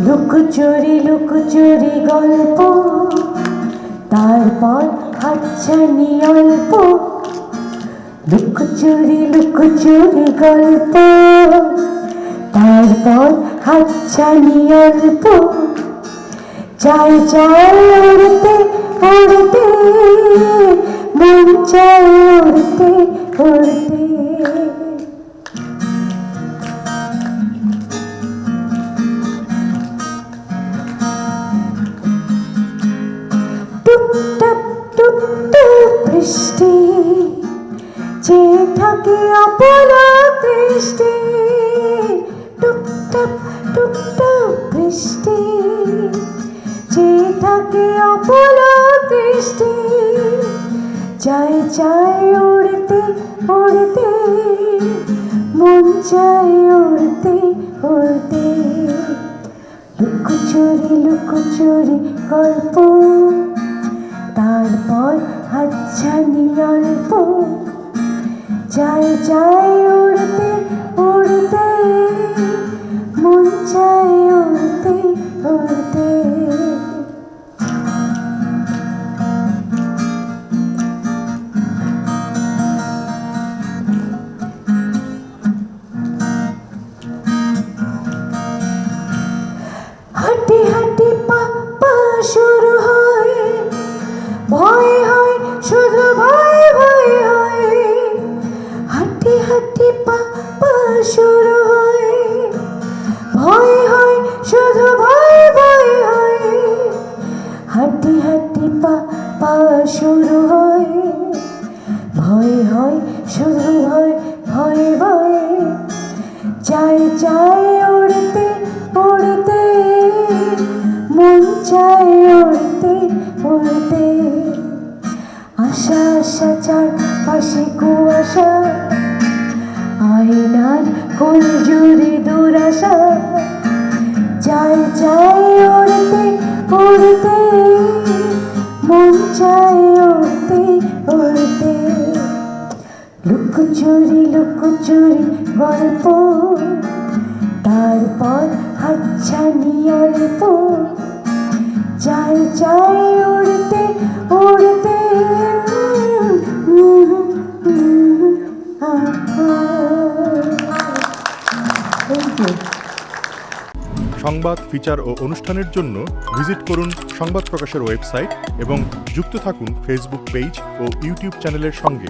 লুকোচুরি লুকোচুরি গল্প, তারপর হাতছানি অল্প। লুকোচুরি লুকোচুরি গল্প, তারপর হাতছানি অল্প। চাই চাই উড়তে উড়তে, মন চাই উড়তে উড়তে। টুপটাপ টুপটাপ বৃষ্টি, চেয়ে থাকে অপলক দৃষ্টি। টুপটাপ টুপটাপ বৃষ্টি, চেয়ে থাকে অপলক দৃষ্টি। চাই চাই উড়তে উড়তে, মন চাই উড়তে উড়তে। লুকোচুরি লুকোচুরি গল্প, তারপর হাতছানি অল্প। চাই চাই উড়তে উড়তে, মন চাই উড়তে উড়তে। হাঁটি হাঁটি পা পা শুরু হয়, ভয় হয় শুধু ভয় ভয় হয়। হাঁটি হাঁটি পা পা শুরু হয়, ভয় হয় শুধু ভয় ভয় হয়। হাঁটি হাঁটি পা পা শুরু হয়, ভয় হয় শুধু ভয় ভয় ভয়। চাই চাই উড়তে উড়তে, মন চাই উড়তে উড়তে। আশা আশা চারপাশে কুয়াশা, আয়নার কোন জুড়ে দুরাশা। চাই চাই উড়তে উড়তে, মন চাই উড়তে উড়তে। লুকোচুরি লুকোচুরি গল্প, তারপর হাতছানি অল্প। চাই চাই উড়তে উড়তে। সংবাদ, ফিচার ও অনুষ্ঠানের জন্য ভিজিট করুন সংবাদ প্রকাশের ওয়েবসাইট এবং যুক্ত থাকুন ফেসবুক পেজ ও ইউটিউব চ্যানেলের সঙ্গে।